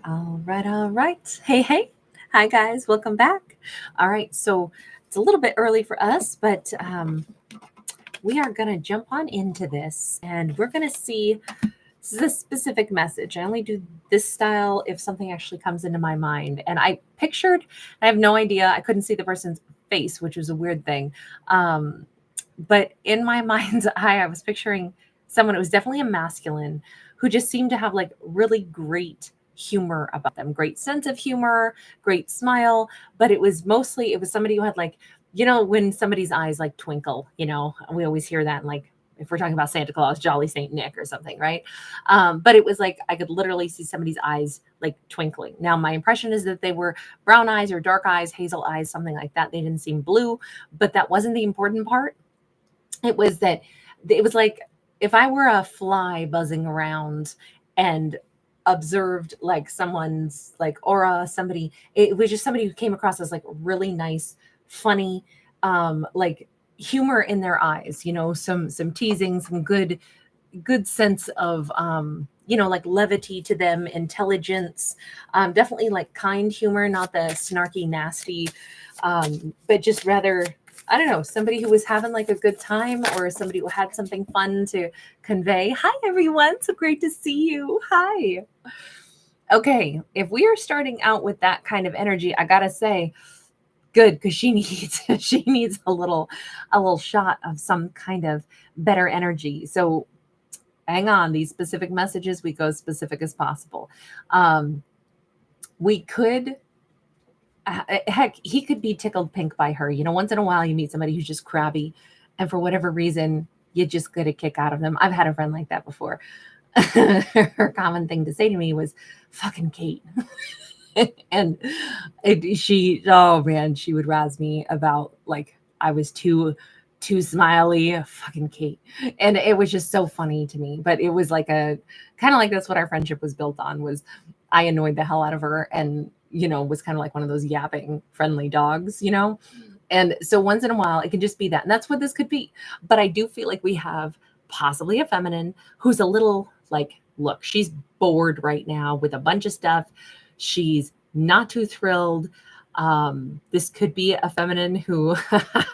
All right, all right. Hey, hey. Hi, guys. Welcome back. All right, so it's a little bit early for us, but we are going to jump on into this and we're going to see this specific message. I only do this style if something actually comes into my mind. And I have no idea, I couldn't see the person's face, which was a weird thing. Um, but in my mind's eye, I was picturing someone, it was definitely a masculine, who just seemed to have like really great humor about them, great sense of humor, great smile. But it was somebody who had like, when somebody's eyes like twinkle, we always hear that in like, if we're talking about Santa Claus, Jolly Saint Nick or something, right? But it was like I could literally see somebody's eyes like twinkling. Now, my impression is that they were brown eyes or dark eyes, hazel eyes, something like that. They didn't seem blue, but that wasn't the important part. It was that it was like if I were a fly buzzing around and observed like someone's like aura, somebody, it was just somebody who came across as like really nice, funny, like humor in their eyes, some teasing, some good sense of like levity to them, intelligence, definitely like kind humor, not the snarky nasty, but just rather, I don't know, somebody who was having like a good time or somebody who had something fun to convey. Hi everyone, so great to see you. Hi. Okay, if we are starting out with that kind of energy, I gotta say good, because she needs she needs a little shot of some kind of better energy. So hang on, these specific messages, we go as specific as possible. Um, we could, heck, he could be tickled pink by her. Once in a while, you meet somebody who's just crabby, and for whatever reason, you just get a kick out of them. I've had a friend like that before. Her common thing to say to me was, fucking Kate. And oh man, she would razz me about like I was too smiley, fucking Kate. And it was just so funny to me. But it was like a kind of like that's what our friendship was built on, was I annoyed the hell out of her and was kind of like one of those yapping friendly dogs. And so once in a while it can just be that. And that's what this could be. But I do feel like we have possibly a feminine who's a little like, look, she's bored right now with a bunch of stuff. She's not too thrilled. This could be a feminine who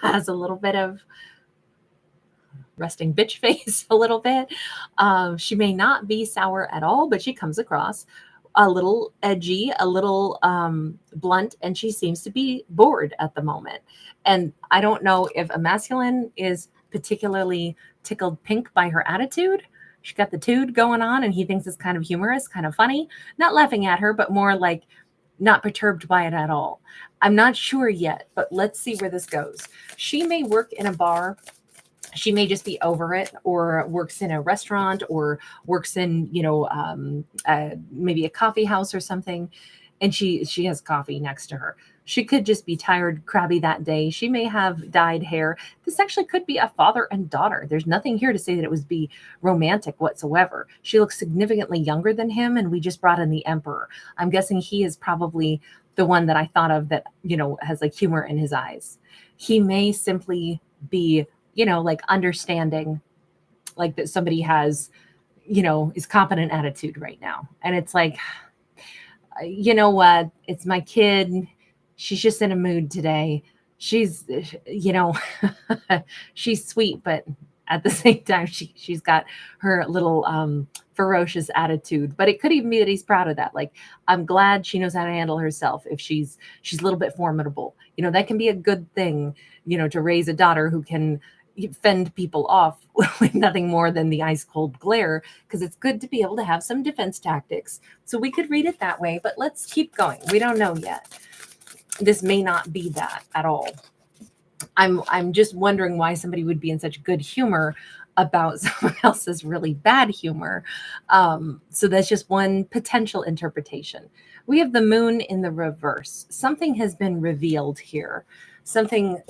has a little bit of resting bitch face, a little bit. She may not be sour at all, but she comes across a little edgy, a little blunt, and she seems to be bored at the moment. And I don't know if a masculine is particularly tickled pink by her attitude. She's got the tude going on, and he thinks it's kind of humorous, kind of funny, not laughing at her, but more like not perturbed by it at all. I'm not sure yet, but let's see where this goes. She may work in a bar, she may just be over it, or works in a restaurant, or works in maybe a coffee house or something, and she has coffee next to her. She could just be tired, crabby that day. She may have dyed hair. This actually could be a father and daughter. There's nothing here to say that it would be romantic whatsoever. She looks significantly younger than him, and we just brought in the emperor. I'm guessing he is probably the one that I thought of that has like humor in his eyes. He may simply be like understanding, like that somebody has, is competent attitude right now. And it's like, you know what? It's my kid. She's just in a mood today. She's, you know, she's sweet, but at the same time, she's got her little ferocious attitude. But it could even be that he's proud of that. Like, I'm glad she knows how to handle herself. If she's a little bit formidable, that can be a good thing. To raise a daughter who can fend people off with nothing more than the ice cold glare, because it's good to be able to have some defense tactics. So we could read it that way, but let's keep going. We don't know yet. This may not be that at all. I'm just wondering why somebody would be in such good humor about someone else's really bad humor. So that's just one potential interpretation. We have the moon in the reverse. Something has been revealed here. Something,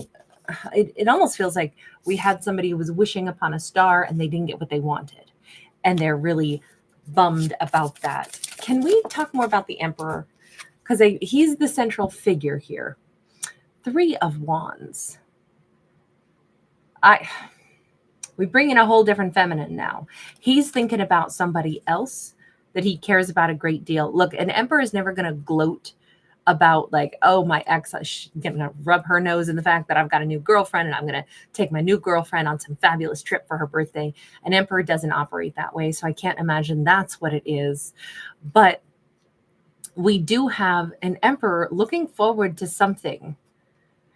it almost feels like we had somebody who was wishing upon a star and they didn't get what they wanted. And they're really bummed about that. Can we talk more about the emperor? Because he's the central figure here. 3 of Wands. We bring in a whole different feminine now. He's thinking about somebody else that he cares about a great deal. Look, an emperor is never going to gloat about like, oh, my ex, I'm going to rub her nose in the fact that I've got a new girlfriend and I'm going to take my new girlfriend on some fabulous trip for her birthday. An emperor doesn't operate that way. So I can't imagine that's what it is. But we do have an emperor looking forward to something.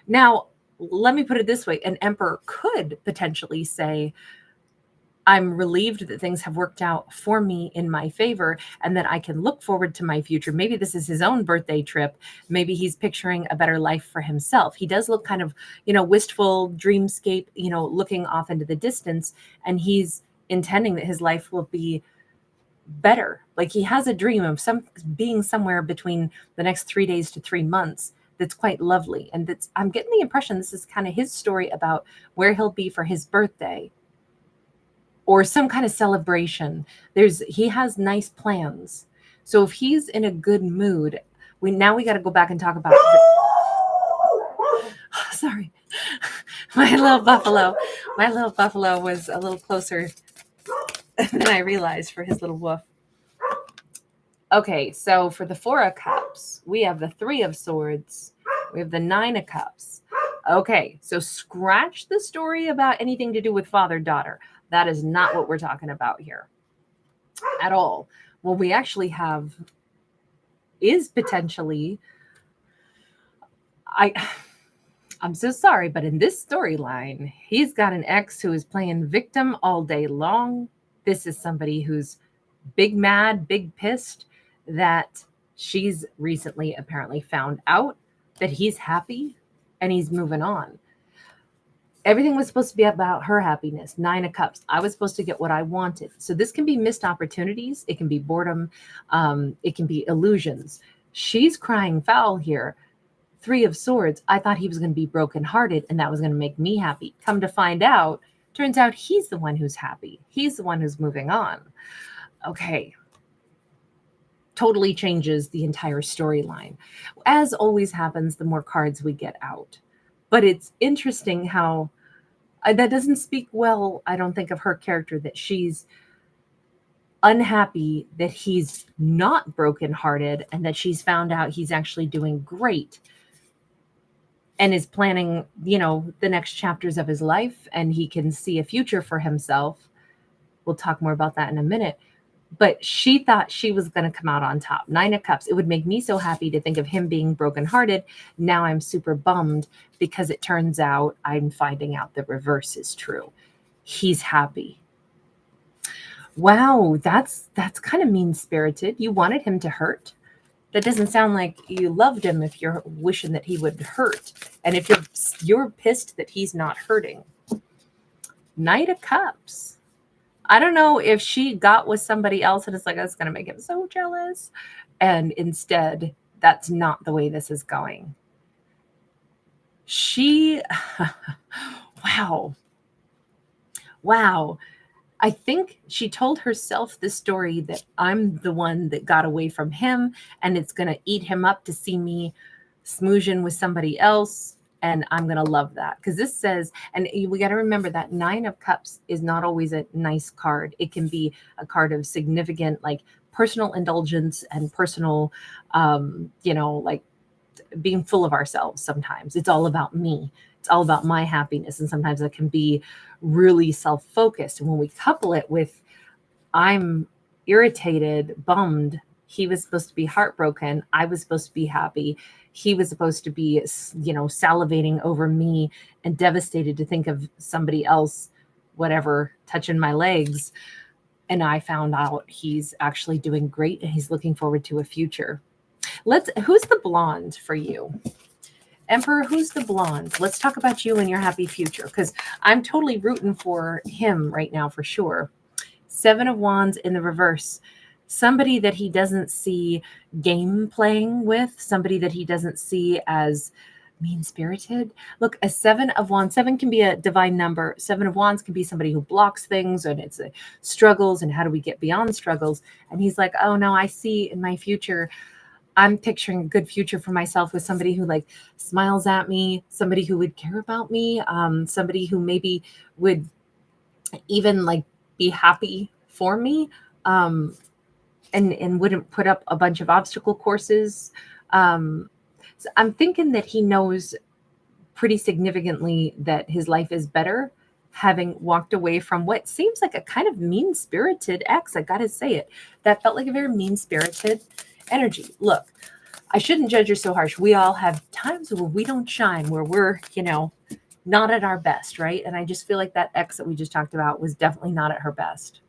Now, let me put it this way. An emperor could potentially say, I'm relieved that things have worked out for me in my favor and that I can look forward to my future. Maybe this is his own birthday trip. Maybe he's picturing a better life for himself. He does look kind of, wistful, dreamscape, looking off into the distance, and he's intending that his life will be better. Like he has a dream of being somewhere between the next 3 days to 3 months. That's quite lovely. And I'm getting the impression this is kind of his story about where he'll be for his birthday or some kind of celebration. He has nice plans. So if he's in a good mood, we got to go back and talk about sorry. My little buffalo was a little closer than I realized for his little woof. Okay, so for the 4 of Cups, we have the 3 of Swords. We have the 9 of Cups. Okay, so scratch the story about anything to do with father-daughter. That is not what we're talking about here at all. What we actually have is potentially, I'm so sorry, but in this storyline, he's got an ex who is playing victim all day long. This is somebody who's big mad, big pissed that she's recently apparently found out that he's happy and he's moving on. Everything was supposed to be about her happiness. 9 of Cups. I was supposed to get what I wanted. So this can be missed opportunities. It can be boredom. It can be illusions. She's crying foul here. 3 of Swords. I thought he was going to be brokenhearted and that was going to make me happy. Come to find out, turns out he's the one who's happy. He's the one who's moving on. Okay. Totally changes the entire storyline. As always happens, the more cards we get out. But it's interesting how that doesn't speak well, I don't think, of her character, that she's unhappy that he's not brokenhearted and that she's found out he's actually doing great and is planning, the next chapters of his life, and he can see a future for himself. We'll talk more about that in a minute. But she thought she was going to come out on top. 9 of Cups. It would make me so happy to think of him being brokenhearted. Now I'm super bummed because it turns out I'm finding out the reverse is true. He's happy. Wow, that's kind of mean-spirited. You wanted him to hurt. That doesn't sound like you loved him if you're wishing that he would hurt. And if you're pissed that he's not hurting. Knight of Cups. I don't know if she got with somebody else and it's like, that's going to make him so jealous. And instead, that's not the way this is going. Wow. I think she told herself this story that I'm the one that got away from him and it's going to eat him up to see me smoozing with somebody else. And I'm going to love that because this says, and we got to remember that 9 of Cups is not always a nice card. It can be a card of significant, like personal indulgence and personal, like being full of ourselves. Sometimes it's all about me. It's all about my happiness. And sometimes it can be really self-focused. And when we couple it with, I'm irritated, bummed, he was supposed to be heartbroken, I was supposed to be happy, he was supposed to be, salivating over me and devastated to think of somebody else, whatever, touching my legs. And I found out he's actually doing great and he's looking forward to a future. Who's the blonde for you? Emperor, who's the blonde? Let's talk about you and your happy future, because I'm totally rooting for him right now for sure. 7 of Wands in the reverse. Somebody that he doesn't see game playing with, somebody that he doesn't see as mean-spirited. Look, a 7 of Wands, 7 can be a divine number. 7 of Wands can be somebody who blocks things and it's struggles and how do we get beyond struggles. And he's like, oh no, I see in my future, I'm picturing a good future for myself with somebody who like smiles at me, somebody who would care about me, somebody who maybe would even like be happy for me. and wouldn't put up a bunch of obstacle courses. So I'm thinking that he knows pretty significantly that his life is better having walked away from what seems like a kind of mean-spirited ex. I gotta say it. That felt like a very mean-spirited energy. Look, I shouldn't judge her so harsh. We all have times where we don't shine, where we're, not at our best, right? And I just feel like that ex that we just talked about was definitely not at her best.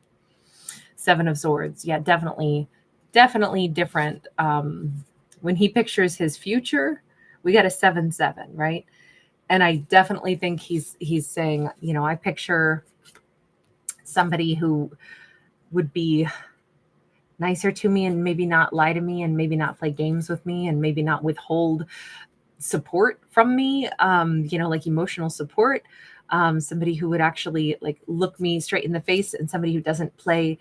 Seven of Swords. Yeah, definitely different. When he pictures his future, we got a 7-7, right? And I definitely think he's saying, I picture somebody who would be nicer to me and maybe not lie to me and maybe not play games with me and maybe not withhold support from me, like emotional support. Somebody who would actually like look me straight in the face, and somebody who doesn't play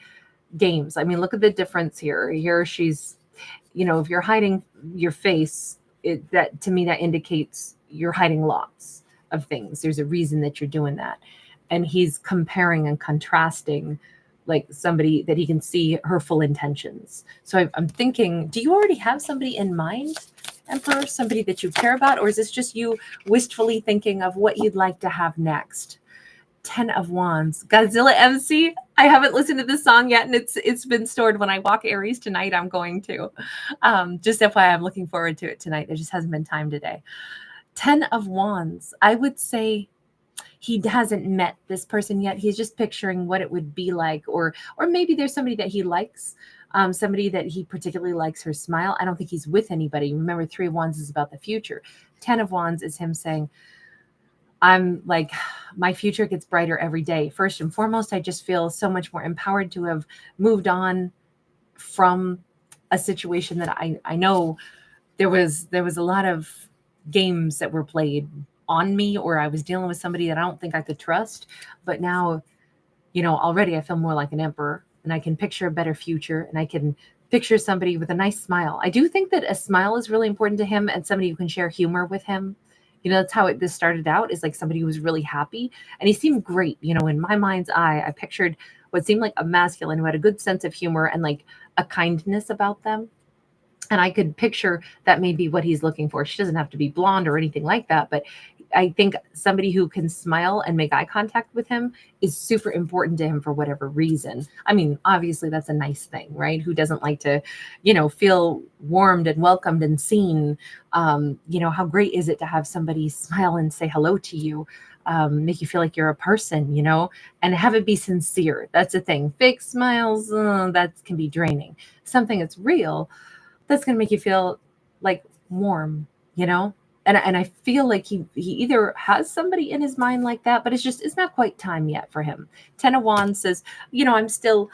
games. I mean, look at the difference here. Here she's, if you're hiding your face, that to me that indicates you're hiding lots of things. There's a reason that you're doing that. And he's comparing and contrasting like somebody that he can see her full intentions. So I'm thinking, do you already have somebody in mind, Emperor? Somebody that you care about? Or is this just you wistfully thinking of what you'd like to have next? 10 of Wands, Godzilla MC. I haven't listened to this song yet, and it's been stored. When I walk Aries tonight, I'm going to. Just FYI, I'm looking forward to it tonight. There just hasn't been time today. 10 of Wands. I would say he hasn't met this person yet. He's just picturing what it would be like, or maybe there's somebody that he likes, somebody that he particularly likes her smile. I don't think he's with anybody. Remember, 3 of Wands is about the future. 10 of Wands is him saying, I'm like, my future gets brighter every day. First and foremost, I just feel so much more empowered to have moved on from a situation that I know there was a lot of games that were played on me, or I was dealing with somebody that I don't think I could trust. But now, already I feel more like an emperor, and I can picture a better future, and I can picture somebody with a nice smile. I do think that a smile is really important to him, and somebody who can share humor with him. That's how this started out, is like somebody who was really happy, and he seemed great. In my mind's eye, I pictured what seemed like a masculine who had a good sense of humor and like a kindness about them. And I could picture that may be what he's looking for. She doesn't have to be blonde or anything like that, but I think somebody who can smile and make eye contact with him is super important to him for whatever reason. I mean, obviously that's a nice thing, right? Who doesn't like to, feel warmed and welcomed and seen? How great is it to have somebody smile and say hello to you, make you feel like you're a person, and have it be sincere. That's the thing. Fake smiles, that can be draining. Something that's real, that's going to make you feel like warm, And I feel like he either has somebody in his mind like that, but it's not quite time yet for him. 10 of Wands says, I'm still,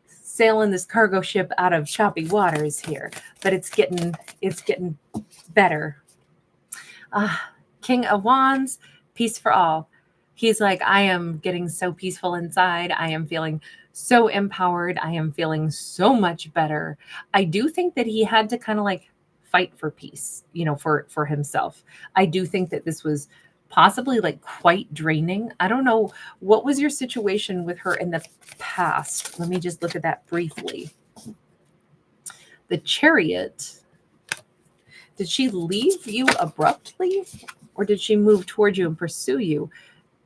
sailing this cargo ship out of choppy waters here, but it's getting better. King of Wands, peace for all. He's like, I am getting so peaceful inside. I am feeling so empowered. I am feeling so much better. I do think that he had to kind of like fight for peace, for himself. I do think that this was possibly like quite draining. I don't know. What was your situation with her in the past? Let me just look at that briefly. The Chariot. Did she leave you abruptly, or did she move towards you and pursue you?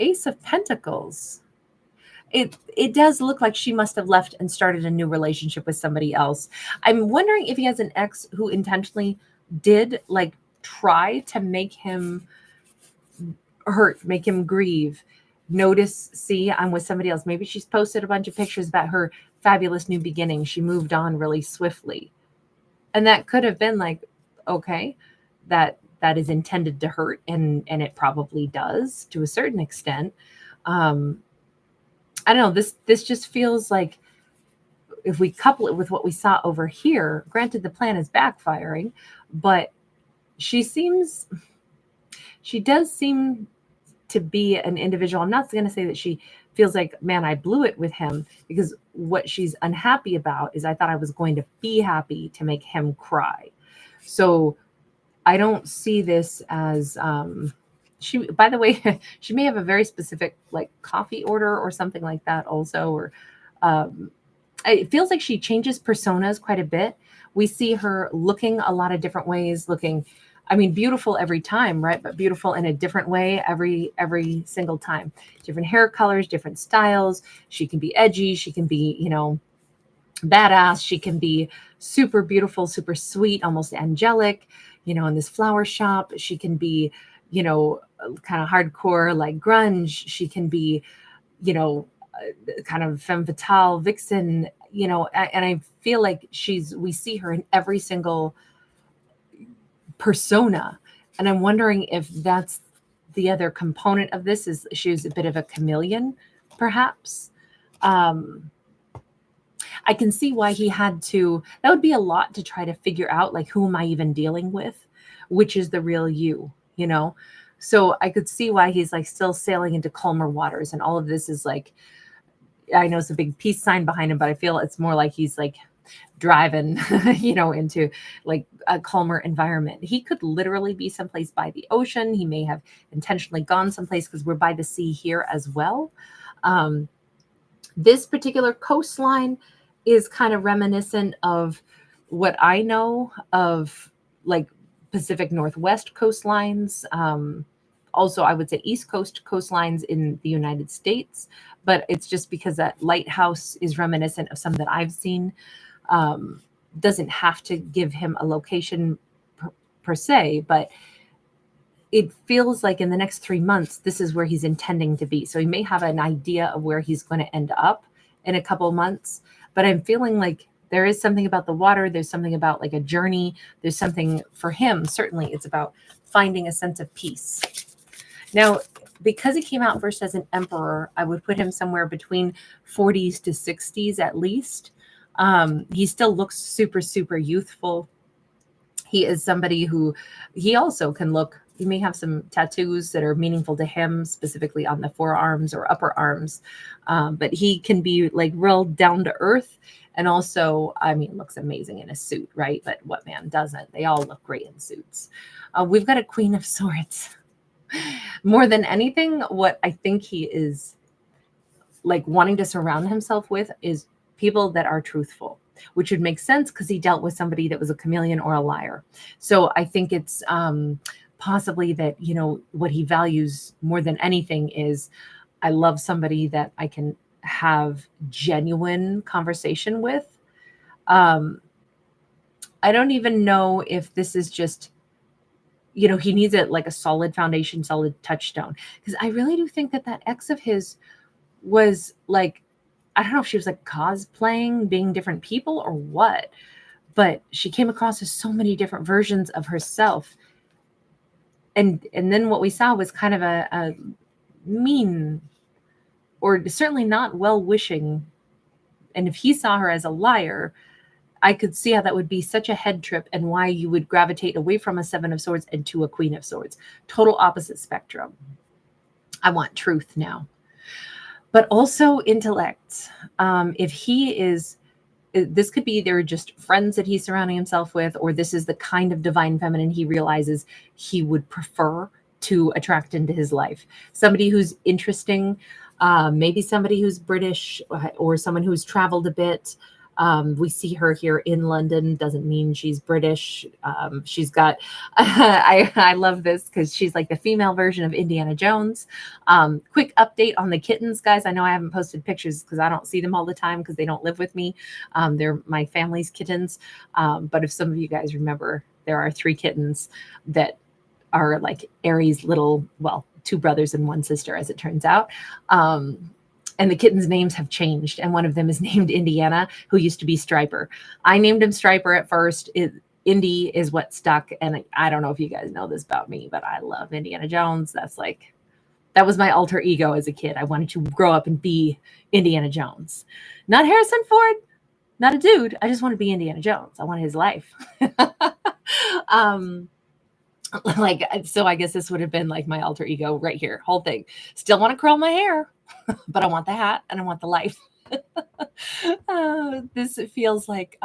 Ace of Pentacles. It does look like she must have left and started a new relationship with somebody else. I'm wondering if he has an ex who intentionally did like try to make him hurt, make him grieve. Notice, see, I'm with somebody else. Maybe she's posted a bunch of pictures about her fabulous new beginning. She moved on really swiftly. And that could have been like, okay, that is intended to hurt, and it probably does to a certain extent. I don't know, this just feels like, if we couple it with what we saw over here, granted the plan is backfiring, but she does seem to be an individual. I'm not going to say that she feels like, man, I blew it with him, because what she's unhappy about is, I thought I was going to be happy to make him cry. So I don't see this as, by the way, she may have a very specific like coffee order or something like that also, or it feels like she changes personas quite a bit. We see her looking a lot of different ways, looking, I mean, beautiful every time, right? But beautiful in a different way every single time. Different hair colors, different styles. She can be edgy, she can be, you know, badass, she can be super beautiful, super sweet, almost angelic, you know, in this flower shop. She can be, you know, kind of hardcore like grunge. She can be, you know, kind of femme fatale vixen, you know, and I feel like we see her in every single persona. And I'm wondering if that's the other component of this, is she's a bit of a chameleon, perhaps. Um, I can see why he had to, that would be a lot to try to figure out, like, who am I even dealing with? Which is the real you know? So I could see why he's like still sailing into calmer waters. And all of this is like, I know it's a big peace sign behind him, but I feel it's more like he's like driving, you know, into like a calmer environment. He could literally be someplace by the ocean. He may have intentionally gone someplace because we're by the sea here as well. Um, this particular coastline is kind of reminiscent of what I know of like Pacific Northwest coastlines. Also, I would say East Coast coastlines in the United States, but it's just because that lighthouse is reminiscent of some that I've seen. Um, doesn't have to give him a location per se, but it feels like in the next 3 months, this is where he's intending to be. So he may have an idea of where he's going to end up in a couple months, but I'm feeling like there is something about the water. There's something about like a journey. There's something for him. Certainly it's about finding a sense of peace. Now, because he came out first as an emperor, I would put him somewhere between 40s to 60s at least. He still looks super, super youthful. He is somebody who he also can look, he may have some tattoos that are meaningful to him, specifically on the forearms or upper arms. But he can be like real down to earth. And also, I mean, looks amazing in a suit, right? But what man doesn't? They all look great in suits. We've got a Queen of Swords. More than anything, what I think he is like wanting to surround himself with is people that are truthful, which would make sense because he dealt with somebody that was a chameleon or a liar. So I think it's possibly that, you know, what he values more than anything is, I love somebody that I can have genuine conversation with. Um, I don't even know if this is just, you know, he needs it like a solid foundation, solid touchstone. Because I really do think that that ex of his was like, I don't know if she was like cosplaying, being different people or what, but she came across as so many different versions of herself. And then what we saw was kind of a mean, or certainly not well-wishing. And if he saw her as a liar, I could see how that would be such a head trip, and why you would gravitate away from a Seven of Swords and to a Queen of Swords. Total opposite spectrum. I want truth now. But also intellect. If he is, this could be either just friends that he's surrounding himself with, or this is the kind of divine feminine he realizes he would prefer to attract into his life. Somebody who's interesting, maybe somebody who's British, or someone who's traveled a bit. We see her here in London, doesn't mean she's British. She's got, I love this because she's like the female version of Indiana Jones. Quick update on the kittens, guys. I know I haven't posted pictures because I don't see them all the time because they don't live with me. They're my family's kittens. But if some of you guys remember, there are 3 kittens that are like Aries' little, well, 2 brothers and 1 sister, as it turns out. And the kittens' names have changed. And one of them is named Indiana, who used to be Striper. I named him Striper at first. Indy is what stuck. And I don't know if you guys know this about me, but I love Indiana Jones. That was my alter ego as a kid. I wanted to grow up and be Indiana Jones. Not Harrison Ford, not a dude. I just want to be Indiana Jones. I want his life. So I guess this would have been like my alter ego right here, whole thing. Still want to curl my hair, but I want the hat and I want the life. This feels like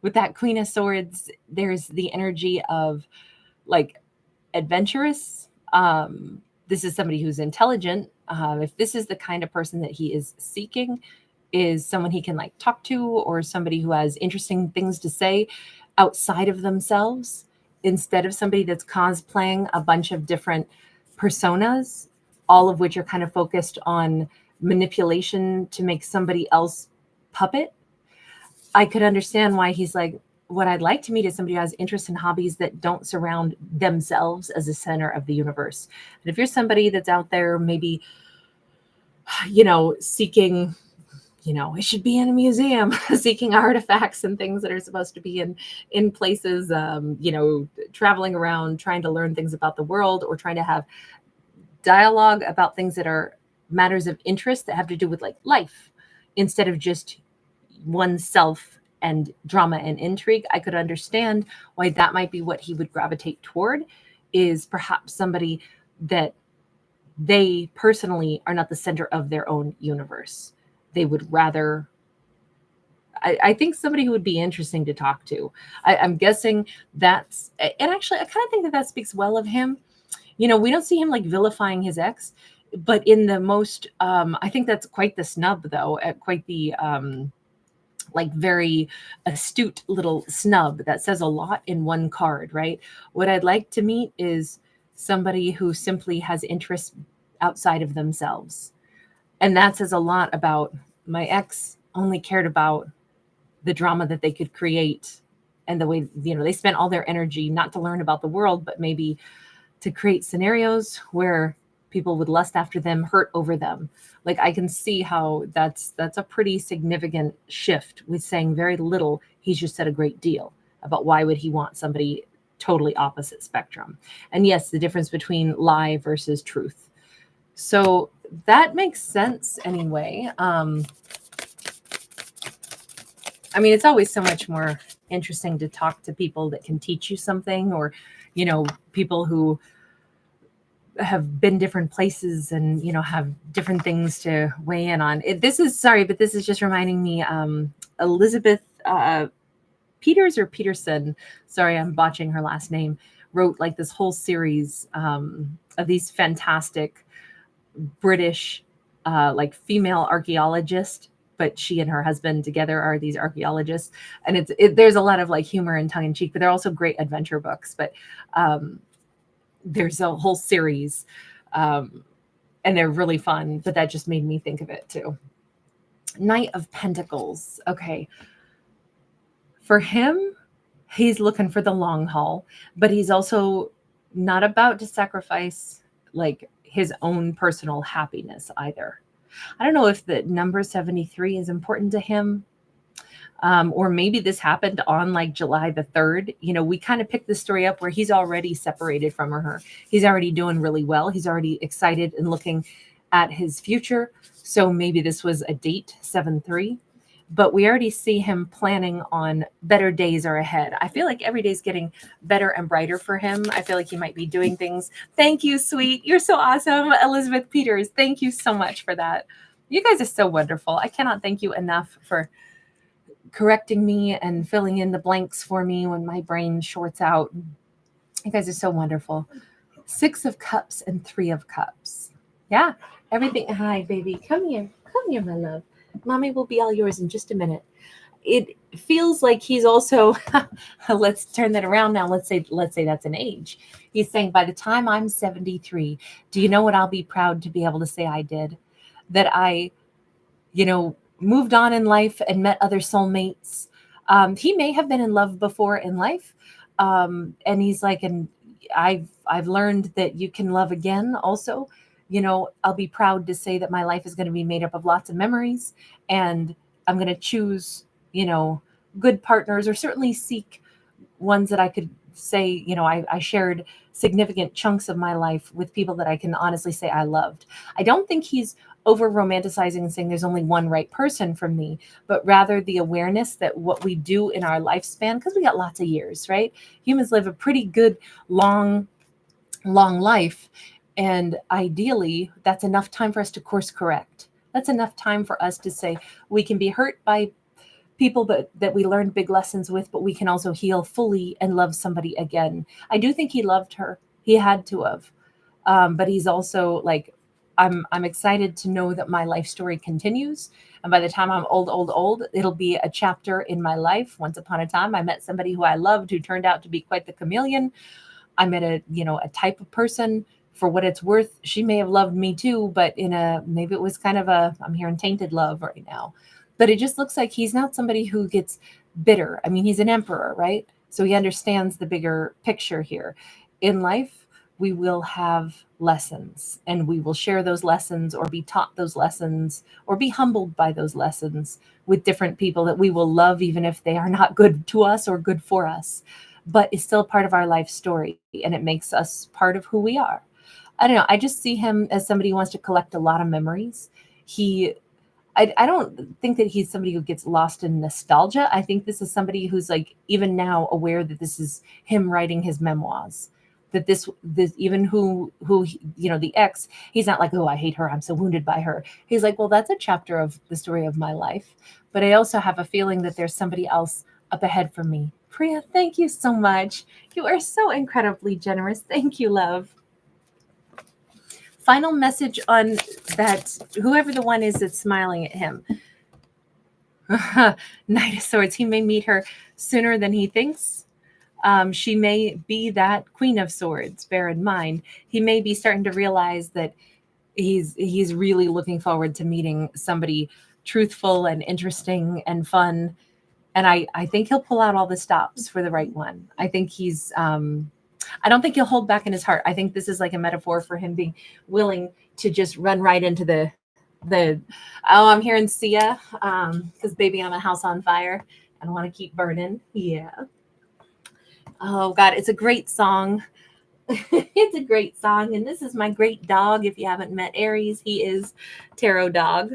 with that Queen of Swords, there's the energy of like adventurous. This is somebody who's intelligent. If this is the kind of person that he is seeking, is someone he can like talk to, or somebody who has interesting things to say outside of themselves, instead of somebody that's cosplaying a bunch of different personas, all of which are kind of focused on manipulation to make somebody else puppet. I could understand why he's like, what I'd like to meet is somebody who has interests and hobbies that don't surround themselves as the center of the universe. And if you're somebody that's out there, maybe, seeking, it should be in a museum, seeking artifacts and things that are supposed to be in places, traveling around, trying to learn things about the world, or trying to have dialogue about things that are matters of interest that have to do with like life, instead of just oneself and drama and intrigue. I could understand why that might be what he would gravitate toward, is perhaps somebody that they personally are not the center of their own universe. They would rather, I think, somebody who would be interesting to talk to. I'm guessing that's, and actually I kind of think that speaks well of him. We don't see him like vilifying his ex, but in the most, I think that's quite the snub though, quite the, like very astute little snub that says a lot in one card, right? What I'd like to meet is somebody who simply has interests outside of themselves. And that says a lot about my ex only cared about the drama that they could create, and the way, they spent all their energy not to learn about the world, but maybe to create scenarios where people would lust after them, hurt over them. Like, I can see how that's a pretty significant shift with saying very little. He's just said a great deal about why would he want somebody totally opposite spectrum. And yes, the difference between lie versus truth. So that makes sense anyway. It's always so much more interesting to talk to people that can teach you something, or, people who have been different places and, have different things to weigh in on. This is just reminding me, Elizabeth Peters or Peterson, sorry, I'm botching her last name, wrote like this whole series of these fantastic British like female archaeologists, but she and her husband together are these archaeologists, and there's a lot of like humor and tongue in cheek, but they're also great adventure books. But there's a whole series, and they're really fun. But that just made me think of it too. Knight of Pentacles. Okay, for him, he's looking for the long haul, but he's also not about to sacrifice like his own personal happiness either. I don't know if the number 73 is important to him. Or maybe this happened on like July the 3rd. We kind of picked this story up where he's already separated from her. He's already doing really well. He's already excited and looking at his future. So maybe this was a date, 7-3. But we already see him planning on better days are ahead. I feel like every day's getting better and brighter for him. I feel like he might be doing things. Thank you, sweet. You're so awesome. Elizabeth Peters, thank you so much for that. You guys are so wonderful. I cannot thank you enough for correcting me and filling in the blanks for me when my brain shorts out. You guys are so wonderful. 6 of Cups and 3 of Cups. Yeah, everything. Hi, baby. Come here, my love. Mommy will be all yours in just a minute. It feels like he's also, let's turn that around now. Let's say that's an age. He's saying, by the time I'm 73, do you know what I'll be proud to be able to say I did? That I, moved on in life and met other soulmates. He may have been in love before in life. And he's like, and I've learned that you can love again also. I'll be proud to say that my life is going to be made up of lots of memories, and I'm going to choose, good partners, or certainly seek ones that I could say, I shared significant chunks of my life with people that I can honestly say I loved. I don't think he's over romanticizing and saying there's only one right person for me, but rather the awareness that what we do in our lifespan, because we got lots of years, right? Humans live a pretty good, long life. And ideally, that's enough time for us to course correct. That's enough time for us to say we can be hurt by people that we learned big lessons with, but we can also heal fully and love somebody again. I do think he loved her. He had to have. But he's also like I'm excited to know that my life story continues. And by the time I'm old, it'll be a chapter in my life. Once upon a time, I met somebody who I loved who turned out to be quite the chameleon. I met a type of person. For what it's worth, she may have loved me too, but maybe it was kind of I'm hearing tainted love right now. But it just looks like he's not somebody who gets bitter. I mean, he's an emperor, right? So he understands the bigger picture here. In life, we will have lessons and we will share those lessons or be taught those lessons or be humbled by those lessons with different people that we will love, even if they are not good to us or good for us, but it's still part of our life story and it makes us part of who we are. I don't know. I just see him as somebody who wants to collect a lot of memories. I don't think that he's somebody who gets lost in nostalgia. I think this is somebody who's like even now aware that this is him writing his memoirs. That this even the ex, he's not like, oh, I hate her, I'm so wounded by her. He's like, well, that's a chapter of the story of my life. But I also have a feeling that there's somebody else up ahead for me. Priya, thank you so much. You are so incredibly generous. Thank you, love. Final message on that, whoever the one is that's smiling at him. Knight of Swords, he may meet her sooner than he thinks. She may be that Queen of Swords, bear in mind. He may be starting to realize that he's really looking forward to meeting somebody truthful and interesting and fun. And I think he'll pull out all the stops for the right one. I think I don't think he'll hold back in his heart. I think this is like a metaphor for him being willing to just run right into the I'm hearing Sia, because baby, I'm a house on fire and I want to keep burning. Yeah. Oh God, it's a great song. It's a great song. And this is my great dog. If you haven't met Aries, he is Tarot Dog.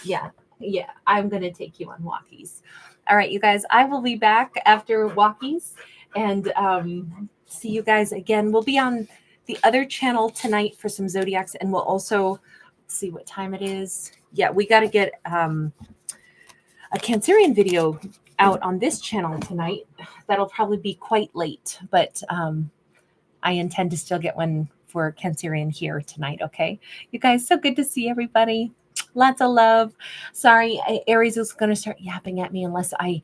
Yeah. I'm gonna take you on walkies. All right, you guys, I will be back after walkies and see you guys again. We'll be on the other channel tonight for some zodiacs, and we'll also see what time it is. Yeah, we got to get a Cancerian video out on this channel tonight. That'll probably be quite late, but I intend to still get one for Cancerian here tonight. Okay, you guys, so good to see everybody. Lots of love. Sorry, Aries is going to start yapping at me unless I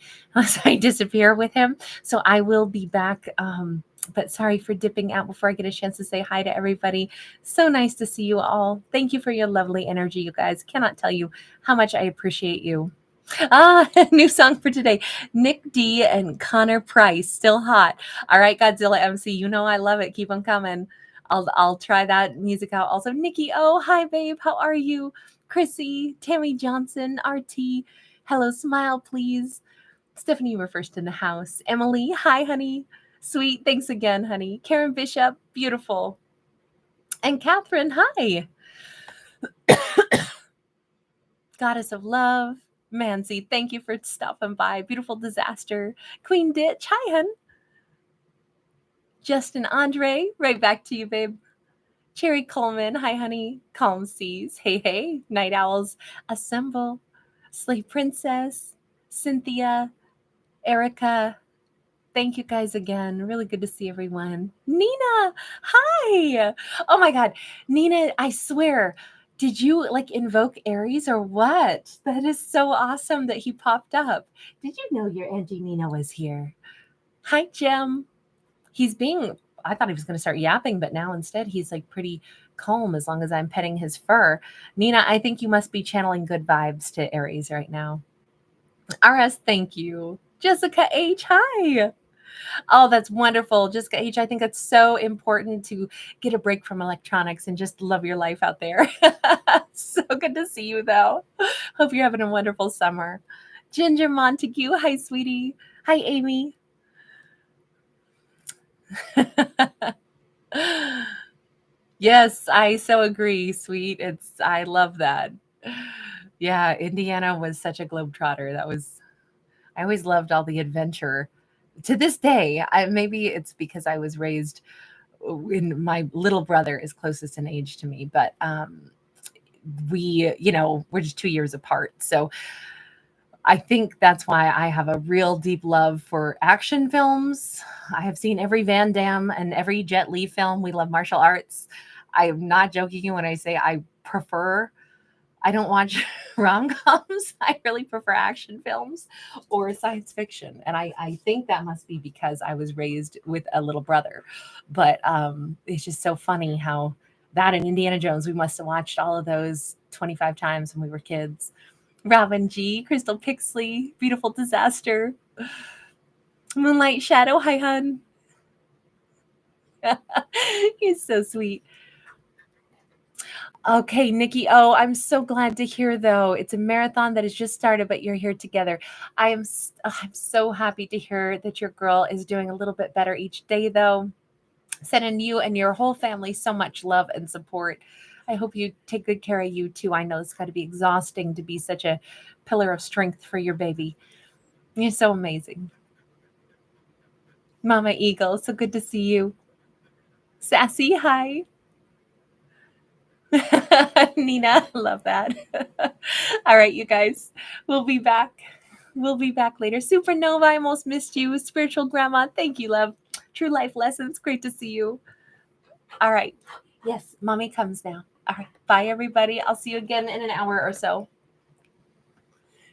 disappear with him. So I will be back. But sorry for dipping out before I get a chance to say hi to everybody. So nice to see you all. Thank you for your lovely energy, you guys. Cannot tell you how much I appreciate you. New song for today. Nick D and Connor Price, Still Hot. All right, Godzilla MC, you know I love it. Keep them coming. I'll try that music out. Also, Nikki, oh, hi, babe. How are you? Chrissy, Tammy Johnson, RT. Hello, smile, please. Stephanie, you were first in the house. Emily, hi, honey. Sweet, thanks again, honey. Karen Bishop, beautiful. And Catherine, hi. Goddess of Love. Mancy, thank you for stopping by. Beautiful Disaster. Queen Ditch, hi, hun. Justin Andre, right back to you, babe. Cherry Coleman, hi, honey. Calm Seas, hey. Night Owls, assemble. Slay Princess, Cynthia, Erica. Thank you guys again. Really good to see everyone. Nina, hi. Oh my God. Nina, I swear, did you like invoke Aries or what? That is so awesome that he popped up. Did you know your Auntie Nina was here? Hi, Jim. I thought he was going to start yapping, but now instead he's like pretty calm as long as I'm petting his fur. Nina, I think you must be channeling good vibes to Aries right now. RS, thank you. Jessica H, hi. Oh, that's wonderful. Jessica H, I think that's so important to get a break from electronics and just love your life out there. So good to see you, though. Hope you're having a wonderful summer. Ginger Montague, hi, sweetie. Hi, Amy. Yes, I so agree, sweet. I love that. Yeah, Indiana was such a globetrotter. I always loved all the adventure. To this day, maybe it's because I was raised when my little brother is closest in age to me, but we're just 2 years apart. So I think that's why I have a real deep love for action films. I have seen every Van Damme and every Jet Li film. We love martial arts. I'm not joking when I say I I don't watch rom-coms. I really prefer action films or science fiction. And I think that must be because I was raised with a little brother. But it's just so funny how that and Indiana Jones, we must have watched all of those 25 times when we were kids. Robin G, Crystal Pixley, Beautiful Disaster, Moonlight Shadow, hi hun. He's so sweet. Okay, Nikki. Oh, I'm so glad to hear though. It's a marathon that has just started, but you're here together. I'm so happy to hear that your girl is doing a little bit better each day though. Sending you and your whole family so much love and support. I hope you take good care of you too. I know it's got to be exhausting to be such a pillar of strength for your baby. You're so amazing. Mama Eagle, so good to see you. Sassy, hi. Nina, love that. All right, you guys, we'll be back. We'll be back later. Supernova, I almost missed you. Spiritual Grandma, thank you, love. True Life Lessons, great to see you. All right. Yes, mommy comes now. All right. Bye, everybody. I'll see you again in an hour or so.